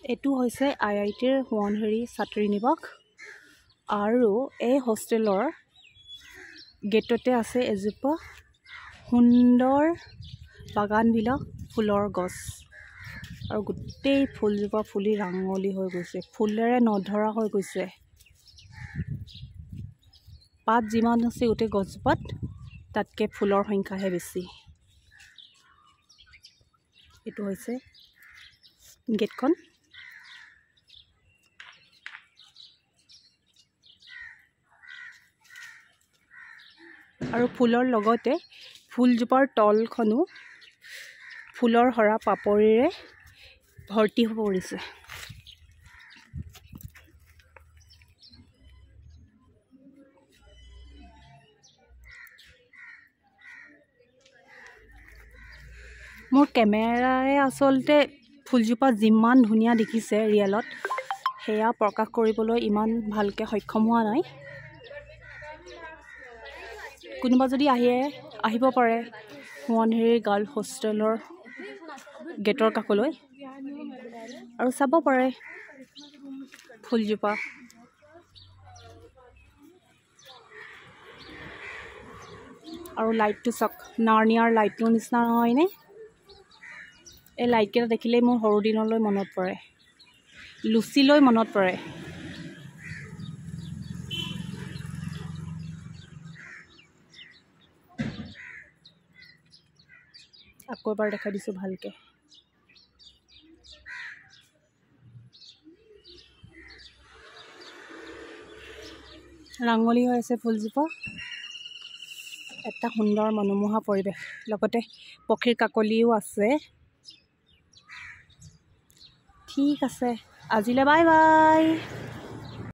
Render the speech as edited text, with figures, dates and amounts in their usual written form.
এইটো হৈছে IITৰ সোৱণশিৰি ছাত্ৰী নিবাস আৰু এই হোষ্টেলৰ গেটতে আছে এজোপা সুন্দৰ বাগানবিলাক ফুলৰ গছ আৰু গোটেই ফুলজোপা ফুলি ৰাঙলী হৈ গৈছে, ফুলেৰে নধৰা হৈ গৈছে। পাত যিমান আছে গোটেই গছজোপাত তাতকৈ ফুলৰ সংখ্যাহে বেছি। এইটো হৈছে গেটখন। আৰু ফুলৰ লগতে ফুলজোপাৰ তলখনো ফুলৰ সৰা পাপৰিৰে ভৰ্তি হৈ পৰিছে। মোৰ কেমেৰাৰে আচলতে ফুলজোপা যিমান ধুনীয়া দেখিছে ৰিয়েলত, সেয়া প্ৰকাশ কৰিবলৈ ইমান ভালকৈ সক্ষম হোৱা নাই। কোনোবা যদি আহিব পাৰে সোৱণশিৰি গাৰ্ল হোষ্টেলৰ গেটৰ কাষলৈ আৰু চাব পাৰে ফুলজোপা। আৰু লাইটটো চাওক, নাৰ্নিয়াৰ লাইটটোৰ নিচিনা নহয়নে? এই লাইটকেইটা দেখিলেই মোৰ সৰু দিনলৈ মনত পৰে, লুচিলৈ মনত পৰে। আকৌ এবাৰ দেখাই দিছোঁ ভালকৈ। ৰাঙলী হৈ আছে ফুলজোপা। এটা সুন্দৰ মনোমোহা পৰিৱেশ, লগতে পক্ষীৰ কাকলিও আছে। ঠিক আছে, আজিলৈ বাই বাই।